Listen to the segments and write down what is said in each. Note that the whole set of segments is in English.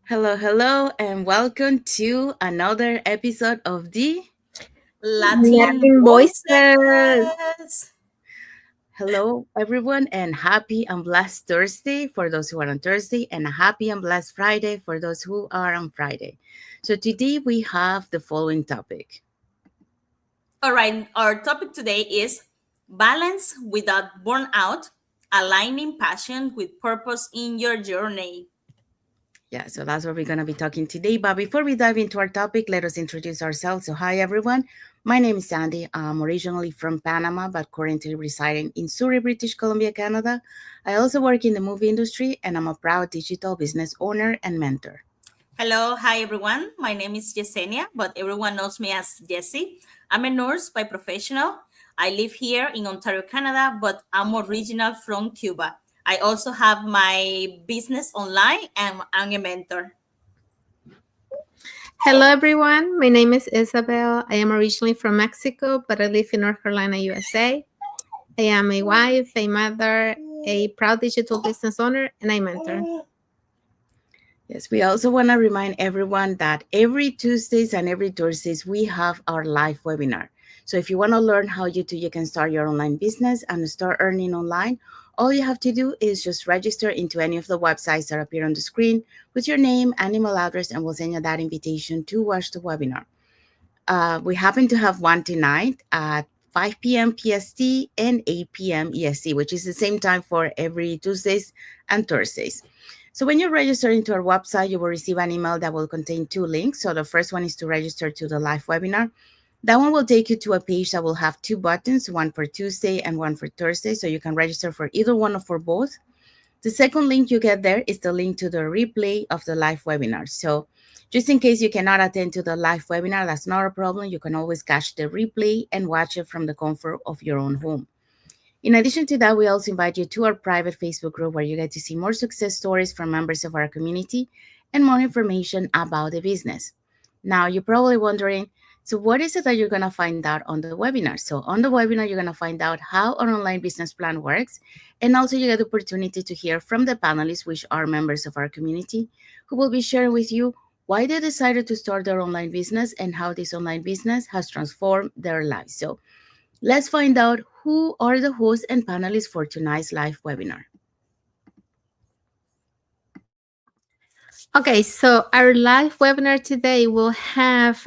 Hello, and welcome to another episode of the Latin Latin voices. voices. Hello, everyone, and happy and blessed Thursday for those who are on Thursday, and a happy and blessed Friday for those who are on Friday. So, today we have the following topic. All right, our topic today is balance without burnout, aligning passion with purpose in your journey. Yeah, so that's what we're going to be talking today. But before we dive into our topic, let us introduce ourselves. So, hi, everyone. My name is Sandy. I'm originally from Panama, but currently residing in Surrey, British Columbia, Canada. I also work in the movie industry, and I'm a proud digital business owner and mentor. Hi everyone. My name is Yesenia, but everyone knows me as Jessie. I'm a nurse by professional. I live here in Ontario, Canada, but I'm original from Cuba. I also have my business online and I'm a mentor. Hello, everyone. My name is Isabel. I am originally from Mexico, but I live in North Carolina, USA. I am a wife, a mother, a proud digital business owner, and a mentor. Yes, we also want to remind everyone that every Tuesdays and every Thursdays we have our live webinar. So if you want to learn how you can start your online business and start earning online, all you have to do is just register into any of the websites that appear on the screen with your name and email address, and we'll send you that invitation to watch the webinar. We happen to have one tonight at 5 p.m. PST and 8 p.m. EST, which is the same time for every Tuesdays and Thursdays. So when you register into our website, you will receive an email that will contain two links. So the first one is to register to the live webinar. That one will take you to a page that will have two buttons, one for Tuesday and one for Thursday. So you can register for either one or for both. The second link you get there is the link to the replay of the live webinar. So just in case you cannot attend to the live webinar, that's not a problem. You can always catch the replay and watch it from the comfort of your own home. In addition to that, we also invite you to our private Facebook group where you get to see more success stories from members of our community and more information about the business. Now, you're probably wondering, so what is it that you're going to find out on the webinar? So on the webinar, you're going to find out how an online business plan works. And also you get the opportunity to hear from the panelists, which are members of our community, who will be sharing with you why they decided to start their online business and how this online business has transformed their lives. So let's find out who are the hosts and panelists for tonight's live webinar. Okay, so our live webinar today will have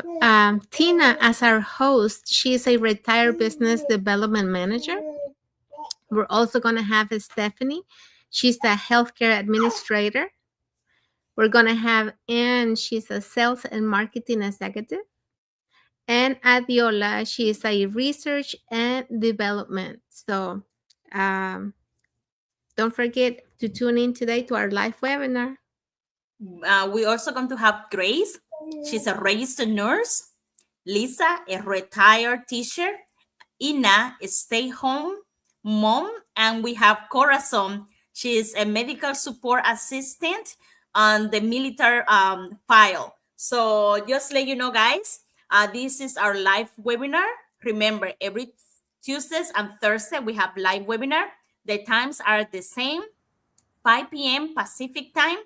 Tina as our host. She is a retired business development manager. We're also going to have Stephanie. She's the healthcare administrator. We're going to have Anne. She's a sales and marketing executive. And Adiola, she is a research and development. So don't forget to tune in today to our live webinar. We're also going to have Grace. She's a registered nurse. Lisa, a retired teacher. Ina, a stay-home mom. And we have Corazon. She is a medical support assistant on the military file. So just let you know, guys, this is our live webinar. Remember, every Tuesdays and Thursday, we have live webinar. The times are the same, 5 p.m. Pacific time,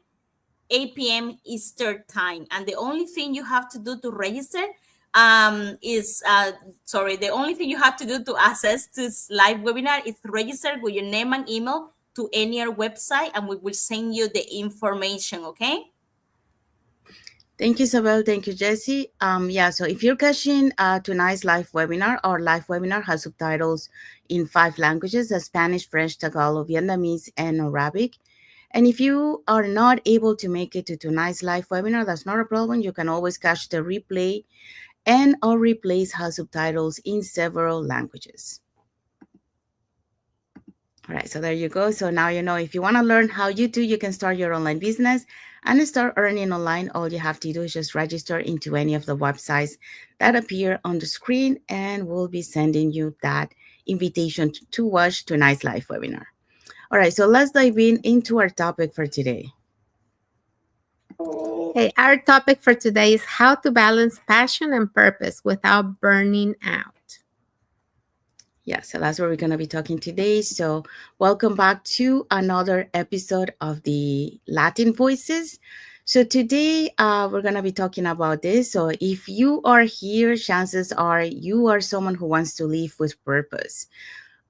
8 p.m. Eastern time. And the only thing you have to do to register the only thing you have to do to access this live webinar is register with your name and email to any our website, and we will send you the information, okay? Thank you, Isabel. Thank you, Jesse. So if you're catching tonight's live webinar, our live webinar has subtitles in 5 languages: Spanish, French, Tagalog, Vietnamese, and Arabic. And if you are not able to make it to tonight's live webinar, that's not a problem. You can always catch the replay, and our replays have subtitles in several languages. All right, so there you go. So now you know, if you want to learn how you can start your online business and start earning online, all you have to do is just register into any of the websites that appear on the screen, and we'll be sending you that invitation to watch tonight's live webinar. All right, so let's dive into our topic for today. Okay, our topic for today is how to balance passion and purpose without burning out. Yeah, so that's what we're going to be talking today. So, welcome back to another episode of the Latin Voices. So today we're going to be talking about this. So if you are here, chances are you are someone who wants to live with purpose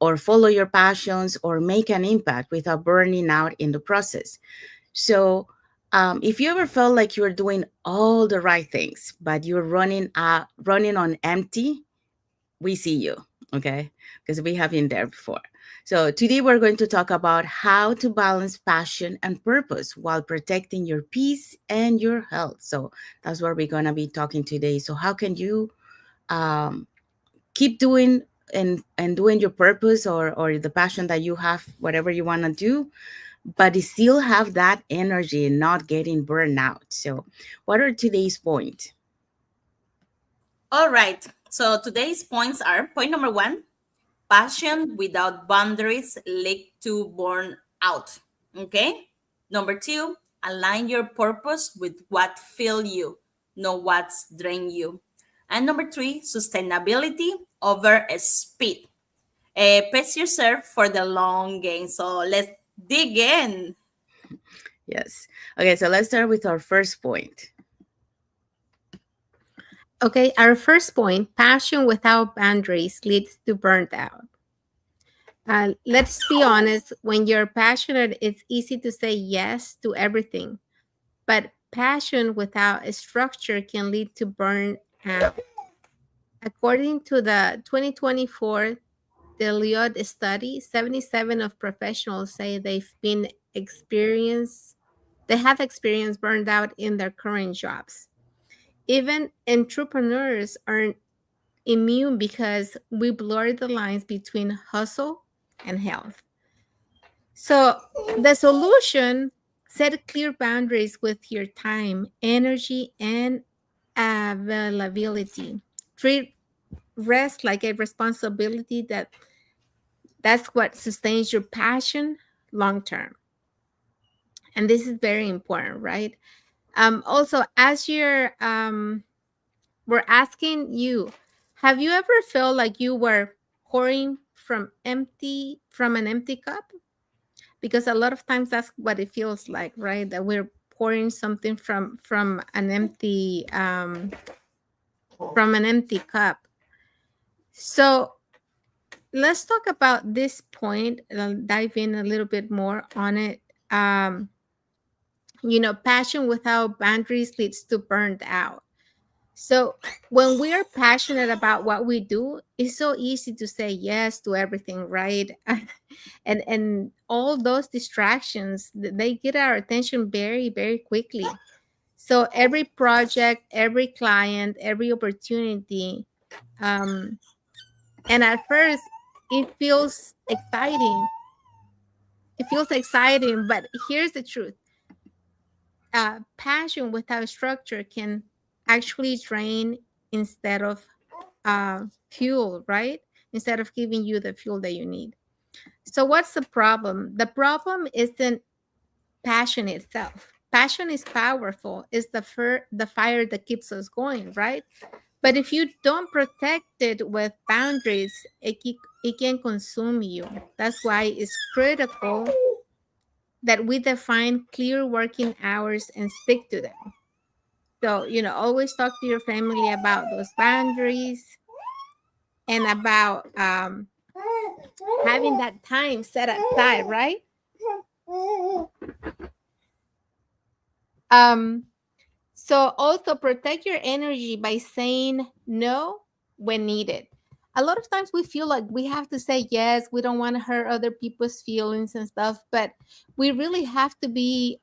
or follow your passions or make an impact without burning out in the process. So if you ever felt like you're doing all the right things, but you're running on empty, we see you, okay? Because we have been there before. So today we're going to talk about how to balance passion and purpose while protecting your peace and your health. So that's what we're going to be talking today. So how can you um, keep doing and doing your purpose or the passion that you have, whatever you want to do, but still have that energy and not getting burned out. So what are today's points? All right. So today's points are point number one: passion without boundaries lead to burnout. Okay. Number two: align your purpose with what fill you, not what's drain you. And number three: sustainability over speed. Pace yourself for the long game. So let's dig in. Yes. Okay, so let's start with our first point. Okay, our first point, passion without boundaries leads to burnt out. Let's be honest, when you're passionate, it's easy to say yes to everything, but passion without a structure can lead to burnout. According to the 2024 Deloitte study, 77 of professionals say they have experienced burned out in their current jobs. Even entrepreneurs aren't immune because we blur the lines between hustle and health. So, the solution: set clear boundaries with your time, energy, and availability. Treat rest like a responsibility that's what sustains your passion long term. And this is very important, right? Also, as we're asking you, have you ever felt like you were pouring from an empty cup? Because a lot of times that's what it feels like, right? That we're pouring something from an empty cup. So let's talk about this point. I'll dive in a little bit more on it. Um, Passion without boundaries leads to burned out. So when we are passionate about what we do, it's so easy to say yes to everything, right? And all those distractions, they get our attention very, very quickly. So every project, every client, every opportunity, um, and at first it feels exciting. It feels exciting, but here's the truth: passion without structure can actually drain instead of fuel, right? Instead of giving you the fuel that you need. So, what's the problem? The problem isn't passion itself. Passion is powerful, it's the fire that keeps us going, right? But if you don't protect it with boundaries, it can consume you. That's why it's critical that we define clear working hours and stick to them. So, always talk to your family about those boundaries and about having that time set aside, right? Um, so also protect your energy by saying no when needed. A lot of times we feel like we have to say yes. We don't want to hurt other people's feelings and stuff, but we really have to be,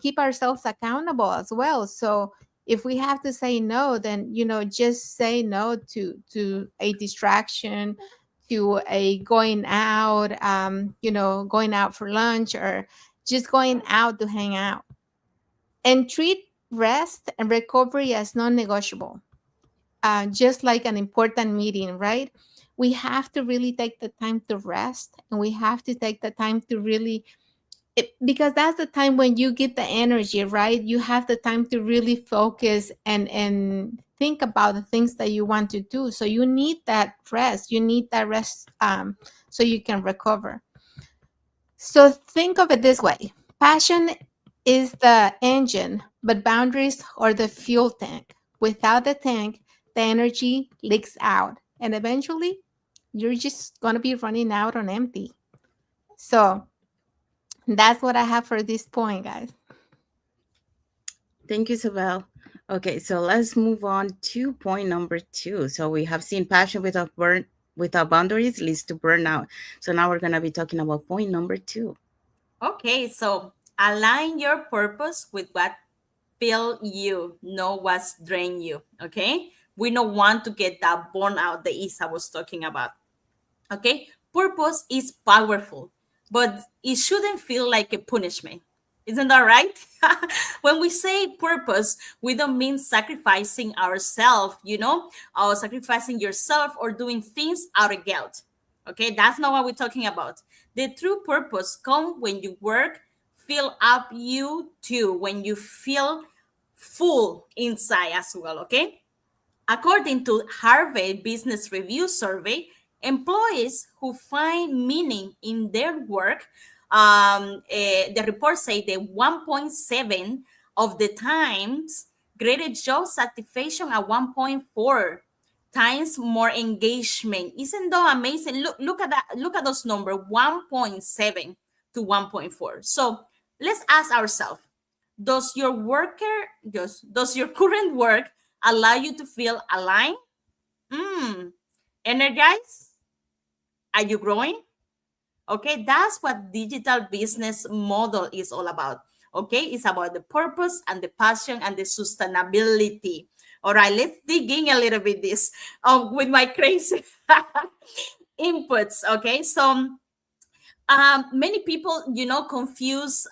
keep ourselves accountable as well. So if we have to say no, then just say no to a distraction, to a going out, going out for lunch, or just going out to hang out, and treat rest and recovery as non-negotiable, just like an important meeting, right? We have to really take the time to rest, and we have to take the time to really because that's the time when you get the energy, right? You have the time to really focus and think about the things that you want to do. So you need that rest. You need that rest, so you can recover. So think of it this way: passion is the engine, But boundaries are the fuel tank. Without the tank, the energy leaks out, and eventually, you're just going to be running out on empty. So, that's what I have for this point, guys. Thank you, Isabel. Okay, so let's move on to point number two. So we have seen passion without boundaries leads to burnout. So now we're gonna be talking about point number two. Okay, so align your purpose with what fill you, know what's drain you. Okay, we don't want to get that burnout that Isa was talking about. Okay, purpose is powerful, but it shouldn't feel like a punishment. Isn't that right? When we say purpose, we don't mean sacrificing ourselves, or sacrificing yourself or doing things out of guilt. Okay, that's not what we're talking about. The true purpose comes when you work fill up you too, when you feel full inside as well. Okay, according to Harvard Business Review survey, employees who find meaning in their work, the report say that 1.7 of the times graded job satisfaction at 1.4 times more engagement. Isn't that amazing? Look at that. Look at those numbers, 1.7 to 1.4. So let's ask ourselves, does your current work allow you to feel aligned, energized? Are you growing? Okay, that's what digital business model is all about. Okay, it's about the purpose and the passion and the sustainability. All right, let's dig in a little bit this with my crazy inputs. Okay, so many people, confuse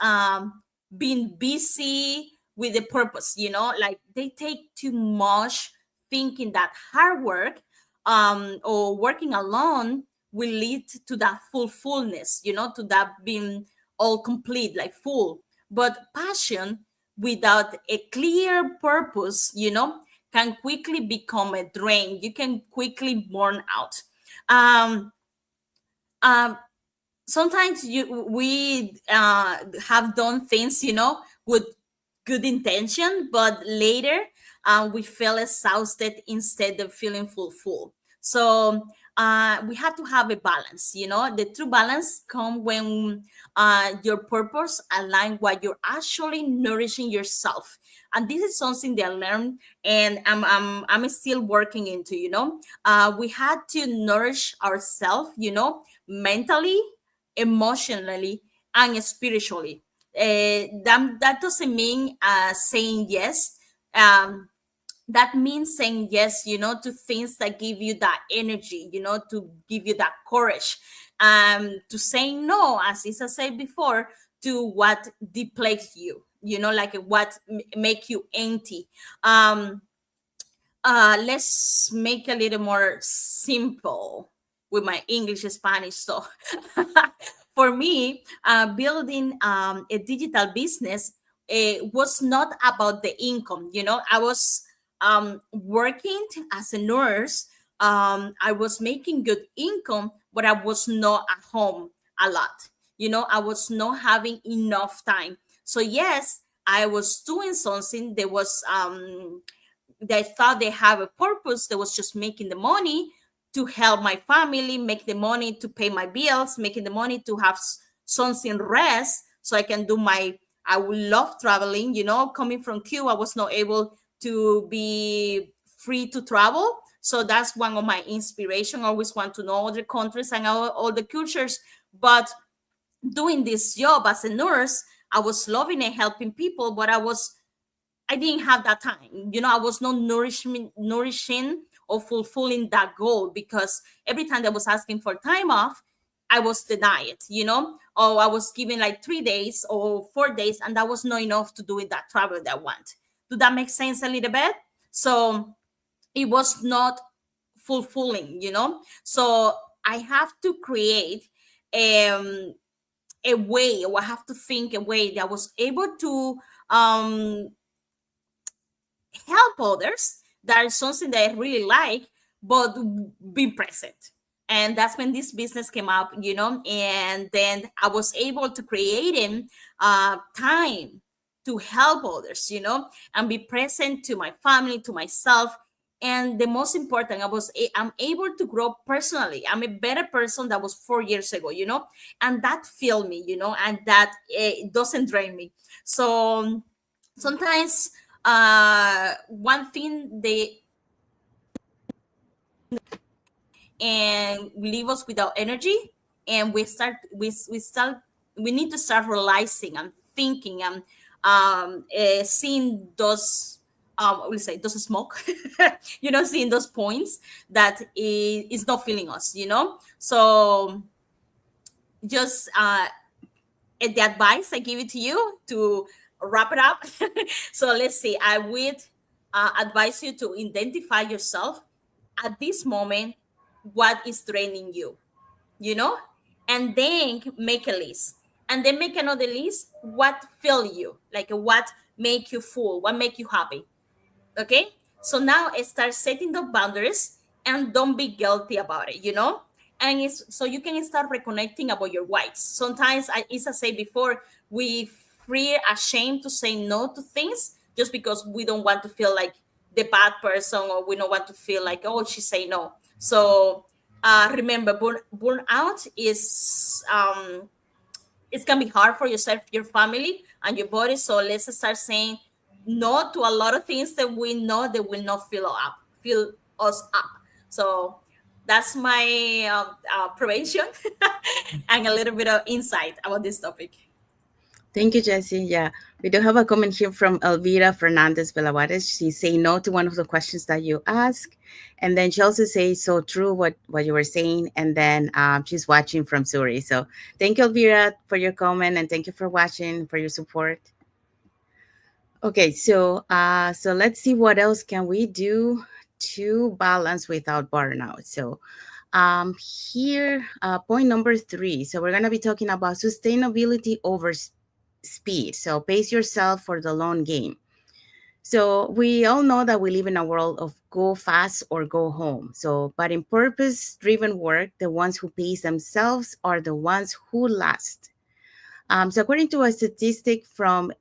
being busy with the purpose, like they take too much thinking that hard work or working alone will lead to that fullness, to that being all complete, like full. But passion without a clear purpose, can quickly become a drain. You can quickly burn out. Um, um, Sometimes we have done things, with good intention, but later we feel exhausted instead of feeling fulfilled. So we have to have a balance. The true balance come when your purpose align what you're actually nourishing yourself. And this is something that I learned, and I'm still working into. We had to nourish ourselves, mentally, emotionally, and spiritually. That doesn't mean saying yes. That means saying yes, to things that give you that energy, to give you that courage. To say no, as Isa said before, to what depletes you, like what make you empty. Let's make a little more simple with my English Spanish. So for me, building a digital business, was not about the income. I was working as a nurse. I was making good income, but I was not at home a lot. I was not having enough time. So yes, I was doing something that was they thought they have a purpose that was just making the money to help my family, make the money to pay my bills, making the money to have something rest so I can do my. I would love traveling. Coming from Cuba, I was not able to be free to travel. So that's one of my inspiration. I always want to know other countries and all the cultures. But doing this job as a nurse, I was loving and helping people, but I didn't have that time. I was not nourishing or fulfilling that goal, because every time I was asking for time off, I was denied, or I was given like 3 days or 4 days, and that was not enough to do it that travel that I want. Do that make sense a little bit? So it was not fulfilling, So I have to create a way, or I have to think a way that I was able to help others. That is something that I really like, but be present. And that's when this business came up, and then I was able to create in time to help others, and be present to my family, to myself. And the most important, I'm able to grow personally. I'm a better person that was 4 years ago, and that filled me, and that doesn't drain me. So sometimes one thing they and leave us without energy, and we need to start realizing and thinking and seeing those we'll say those smoke seeing those points that is not feeling us, so just the advice I give it to you to wrap it up. So let's see, I would advise you to identify yourself at this moment, what is draining you, you know and then make a list, and then make another list, what fill you, like what make you full, what make you happy. Okay, so now I start setting the boundaries, and don't be guilty about it, and it's so you can start reconnecting about your whites. Sometimes, as I said before, we feel ashamed to say no to things just because we don't want to feel like the bad person, or we don't want to feel like, oh, she say no. So remember, burnout is it's gonna be hard for yourself, your family, and your body. So let's start saying no to a lot of things that we know that will not fill us up. So that's my prevention and a little bit of insight about this topic. Thank you, Jessie. Yeah, we do have a comment here from Elvira Fernandez Velavarez. She say no to one of the questions that you ask, and then she also says so true what you were saying. And then she's watching from Surrey. So thank you, Elvira, for your comment, and thank you for watching, for your support. Okay, so let's see what else can we do to balance without burnout. So here, point number 3. So we're gonna be talking about sustainability over speed. So pace yourself for the long game. So we all know that we live in a world of go fast or go home. So, but in purpose-driven work, the ones who pace themselves are the ones who last. So according to a statistic from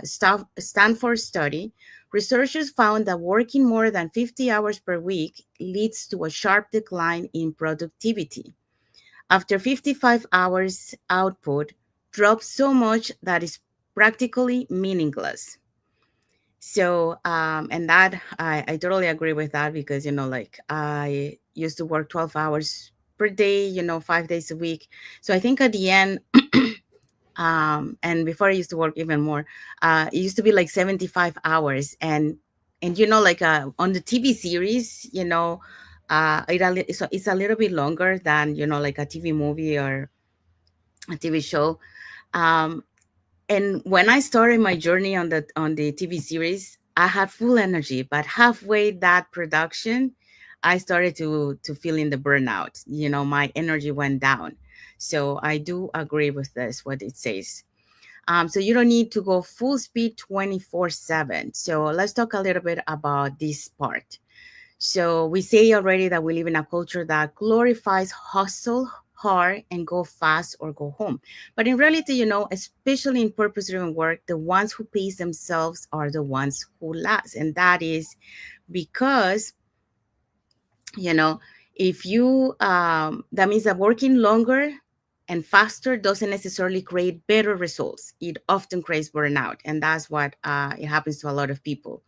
Stanford study, researchers found that working more than 50 hours per week leads to a sharp decline in productivity. After 55 hours, output drops so much that it's practically meaningless. So, and that I totally agree with that because, like I used to work 12 hours per day, 5 days a week. So I think at the end, and before I used to work even more, it used to be like 75 hours. And like on the TV series, it's a little bit longer than, like a TV movie or a TV show. Um, and when I started my journey on the TV series, I had full energy, but halfway that production, I started to feel in the burnout. My energy went down. So I do agree with this, what it says. So you don't need to go full speed 24/7. So let's talk a little bit about this part. So we say already that we live in a culture that glorifies hustle hard and go fast or go home. But in reality, especially in purpose-driven work, the ones who pace themselves are the ones who last. And that is because, you know, if you, that means that working longer and faster doesn't necessarily create better results. It often creates burnout. And that's what it happens to a lot of people,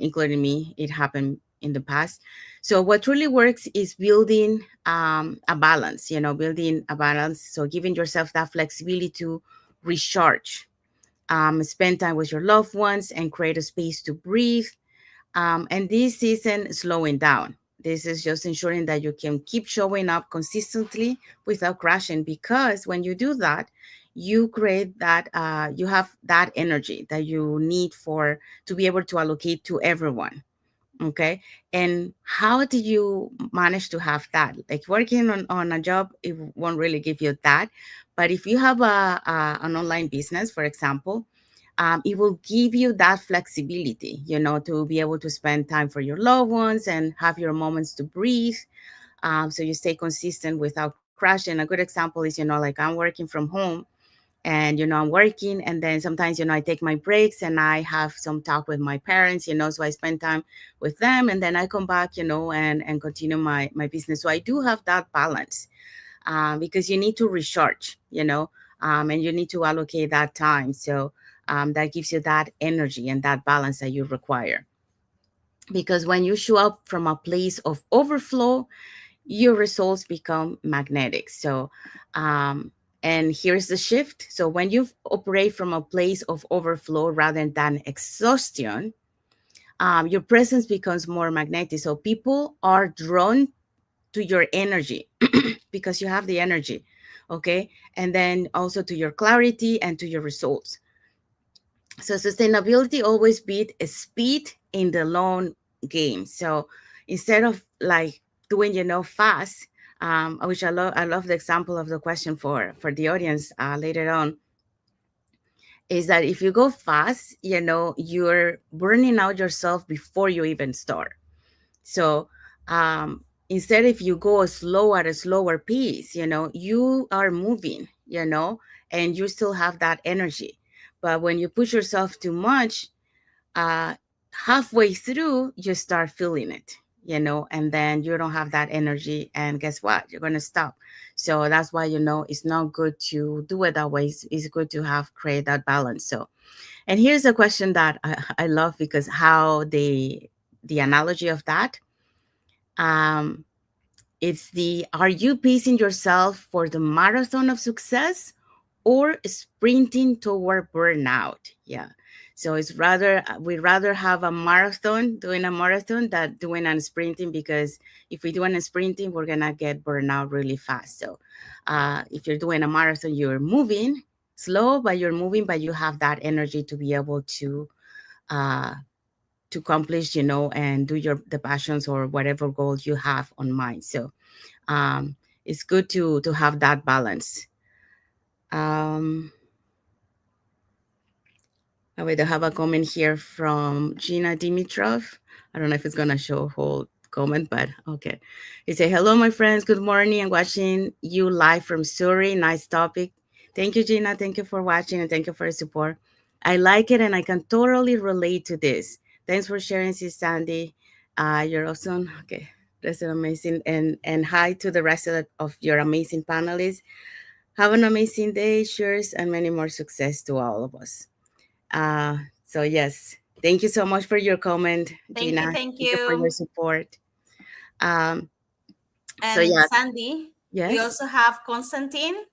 including me. It happened in the past. So what really works is building a balance, building a balance. So giving yourself that flexibility to recharge, spend time with your loved ones and create a space to breathe. And this isn't slowing down. This is just ensuring that you can keep showing up consistently without crashing. Because when you do that, you create that you have that energy that you need for to be able to allocate to everyone. Okay. And how do you manage to have that? Like working on a job, it won't really give you that. But if you have an online business, for example, it will give you that flexibility, to be able to spend time for your loved ones and have your moments to breathe. So you stay consistent without crashing. A good example is, like I'm working from home. and I'm working, and then sometimes I take my breaks and I have some talk with my parents, so I spend time with them, and then I come back, and continue my business. So I do have that balance, because you need to recharge, and you need to allocate that time. So that gives you that energy and that balance that you require, because when you show up from a place of overflow, your results become magnetic. So, and here's the shift. So, when you operate from a place of overflow rather than exhaustion, your presence becomes more magnetic. So, people are drawn to your energy because you have the energy. Okay. And then also to your clarity and to your results. So sustainability always beat speed in the long game. So instead of like doing, fast, which I love the example of the question for the audience later on, is that if you go fast, you're burning out yourself before you even start. So instead, if you go slow at a slower pace, you are moving, and you still have that energy. But when you push yourself too much, uh, halfway through, you start feeling it, and then you don't have that energy. And guess what? You're going to stop. So that's why, it's not good to do it that way. It's good to create that balance. So, and here's a question that I love, because how the analogy of that, um, it's the are you pacing yourself for the marathon of success or sprinting toward burnout? Yeah. So it's rather we'd rather have a marathon, doing a marathon, than doing a sprinting, because if we do a sprinting, we're gonna get burnout really fast. So if you're doing a marathon, you're moving slow, but you're moving, but you have that energy to be able uh, to accomplish, and do the passions or whatever goals you have on mind. So um, it's good to have that balance. Um, wait, I have a comment here from Gina Dimitrov. I don't know if it's gonna show whole comment, but okay. He say, "Hello, my friends. Good morning. I'm watching you live from Surrey. Nice topic. Thank you, Gina. Thank you for watching and thank you for your support. I like it and I can totally relate to this. Thanks for sharing, Sis Sandy. You're awesome. Okay, that's amazing. And hi to the rest of your amazing panelists. Have an amazing day. Cheers and many more success to all of us." Uh, so yes, thank you so much for your comment, Thank Gina. you, thank Thank you for your you. support. Um, so And yeah, Sandy, we yes, also have Constantine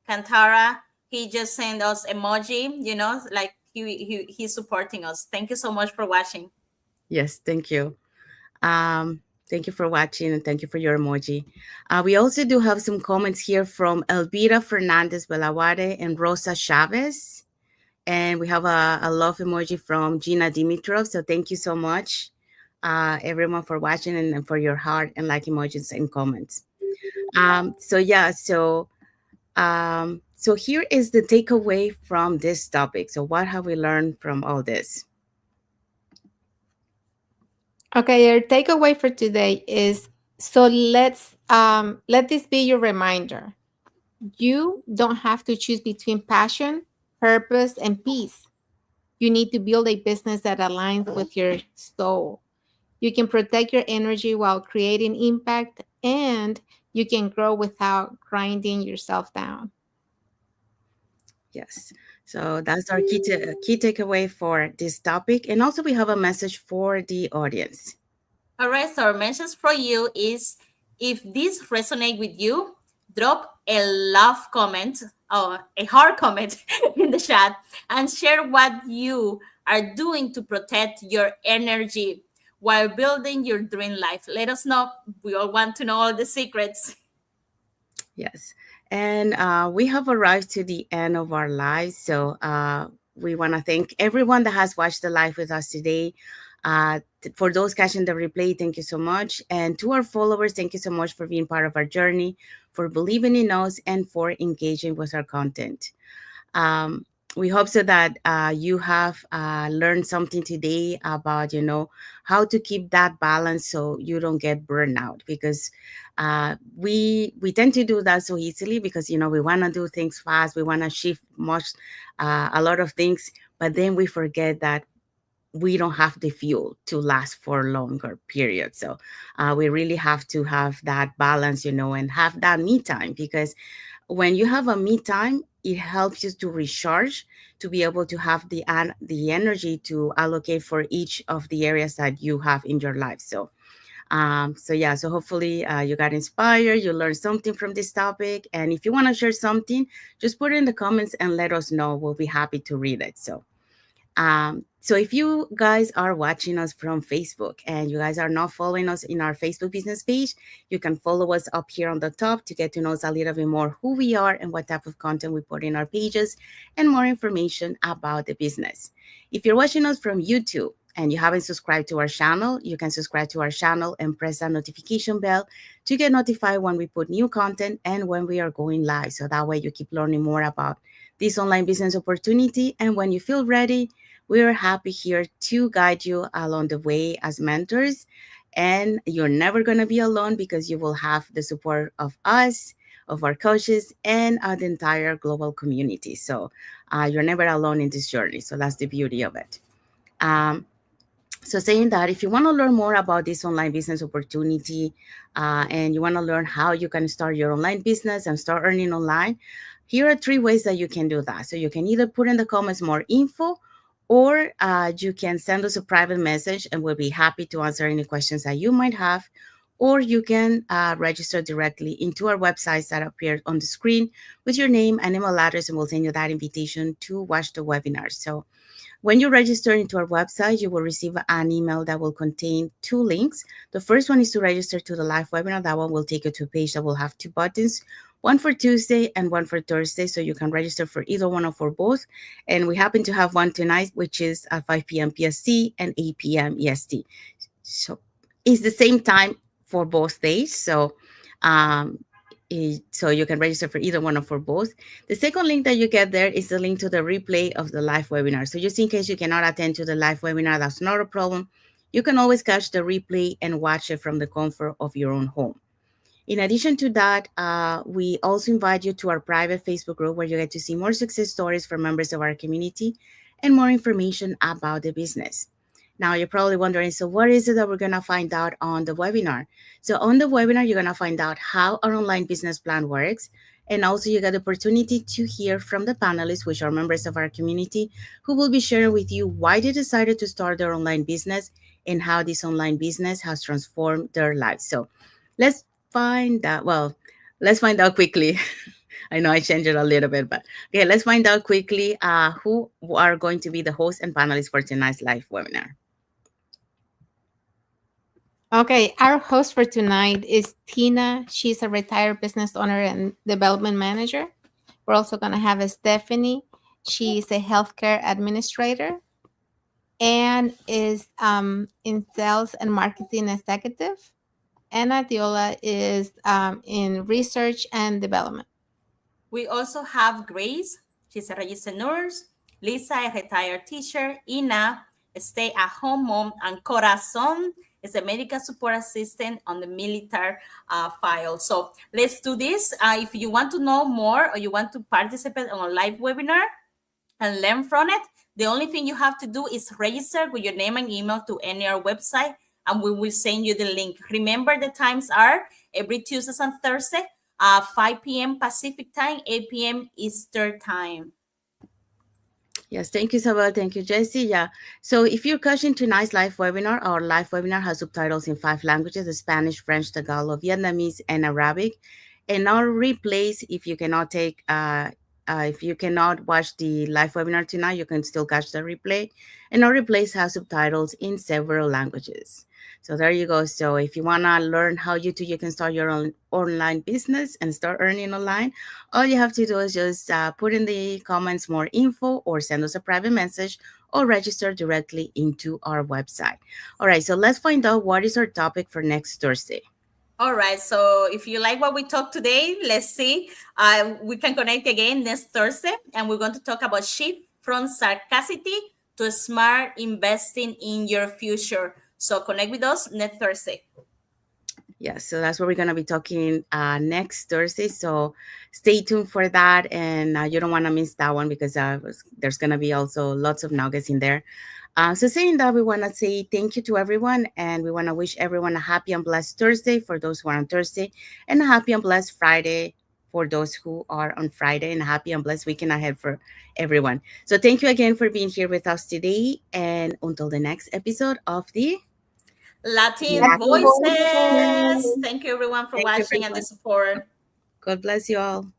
Cantara. He just sent us emoji, like he's supporting us. Thank you so much for watching. yes, thank you. Um, Thank you for watching and thank you for your emoji. We also do have some comments here from Elvira Fernandez Belaware and Rosa Chavez. And we have a love emoji from Gina Dimitrov. So thank you so much, everyone, for watching and for your heart and like emojis and comments. So yeah, so here is the takeaway from this topic. So what have we learned from all this? Okay, our takeaway for today is, so let this be your reminder. You don't have to choose between passion, purpose, and peace. You need to build a business that aligns with your soul. You can protect your energy while creating impact, and you can grow without grinding yourself down. Yes. So that's our key takeaway for this topic. And also we have a message for the audience. All right, so our message for you is, if this resonate with you, drop a love comment or a hard comment in the chat and share what you are doing to protect your energy while building your dream life. Let us know. We all want to know all the secrets. Yes. And we have arrived to the end of our lives. So we want to thank everyone that has watched the live with us today. For those catching the replay, thank you so much. And to our followers, thank you so much for being part of our journey, for believing in us, and for engaging with our content. Um, we hope so that you have learned something today about, how to keep that balance so you don't get burnout, because we tend to do that so easily, because we want to do things fast, we want to shift much a lot of things, but then we forget that we don't have the fuel to last for longer periods. So we really have to have that balance, and have that me time, because when you have a me time, it helps you to recharge, to be able to have the energy to allocate for each of the areas that you have in your life. So yeah, so hopefully you got inspired, you learned something from this topic, and if you want to share something, just put it in the comments and let us know. We'll be happy to read it. So if you guys are watching us from Facebook and you guys are not following us in our Facebook business page, you can follow us up here on the top to get to know us a little bit more who we are and what type of content we put in our pages, and more information about the business. If you're watching us from YouTube and you haven't subscribed to our channel, you can subscribe to our channel and press that notification bell to get notified when we put new content and when we are going live. So that way you keep learning more about this online business opportunity. And when you feel ready, we are happy here to guide you along the way as mentors. And you're never going to be alone, because you will have the support of us, of our coaches, and the entire global community. So you're never alone in this journey. So that's the beauty of it. Um, so saying that, if you want to learn more about this online business opportunity, and you want to learn how you can start your online business and start earning online, here are 3 ways that you can do that. So you can either put in the comments more info, or you can send us a private message and we'll be happy to answer any questions that you might have. Or you can register directly into our websites that appear on the screen with your name and email address, and we'll send you that invitation to watch the webinar. So when you register into our website, you will receive an email that will contain 2 links. The first one is to register to the live webinar. That one will take you to a page that will have 2 buttons, one for Tuesday and one for Thursday. So you can register for either one or for both. And we happen to have one tonight, which is at 5 p.m. PST and 8 p.m. EST. So it's the same time for both days. Um, so you can register for either one or for both. The second link that you get there is the link to the replay of the live webinar. So just in case you cannot attend to the live webinar, that's not a problem. You can always catch the replay and watch it from the comfort of your own home. In addition to that, we also invite you to our private Facebook group, where you get to see more success stories from members of our community and more information about the business. Now, you're probably wondering, so what is it that we're going to find out on the webinar? So on the webinar, you're going to find out how our online business plan works. And also you get the opportunity to hear from the panelists, which are members of our community, who will be sharing with you why they decided to start their online business and how this online business has transformed their lives. So let's find out. Well, let's find out quickly. I know I changed it a little bit, but okay, let's find out quickly who are going to be the hosts and panelists for tonight's live webinar. Okay, our host for tonight is Tina. She's a retired business owner and development manager. We're also going to have a Stephanie. She's a healthcare administrator and is in sales and marketing executive. And Adiola is in research and development. We also have Grace. She's a registered nurse. Lisa, a retired teacher. Ina, a stay-at-home mom. And Corazon is a medical support assistant on the military file. So let's do this. If you want to know more or you want to participate on a live webinar and learn from it, the only thing you have to do is register with your name and email to any our website, and we will send you the link. Remember, the times are every Tuesdays and Thursday, 5 p.m. Pacific time, 8 p.m. Eastern time. Yes, thank you, Isabel. Thank you, Jessie. Yeah. So if you're catching tonight's live webinar, our live webinar has subtitles in 5 languages: Spanish, French, Tagalog, Vietnamese, and Arabic. And our replays, if you cannot watch the live webinar tonight, you can still catch the replay. And our replays have subtitles in several languages. So there you go. So if you want to learn how you can start your own online business and start earning online, all you have to do is just put in the comments more info, or send us a private message, or register directly into our website. All right, so let's find out what is our topic for next Thursday. All right, so if you like what we talked today, let's see. We can connect again next Thursday, and we're going to talk about shift from sarcasticity to smart investing in your future. So connect with us next Thursday. Yeah, so that's what we're going to be talking next Thursday. So stay tuned for that. And you don't want to miss that one because there's going to be also lots of nuggets in there. So saying that, we want to say thank you to everyone. And we want to wish everyone a happy and blessed Thursday for those who are on Thursday. And a happy and blessed Friday for those who are on Friday. And a happy and blessed weekend ahead for everyone. So thank you again for being here with us today. And until the next episode of the Latin Latin Voices. Voices. Thank you everyone for Thank you, watching and the everyone. support. God bless you all.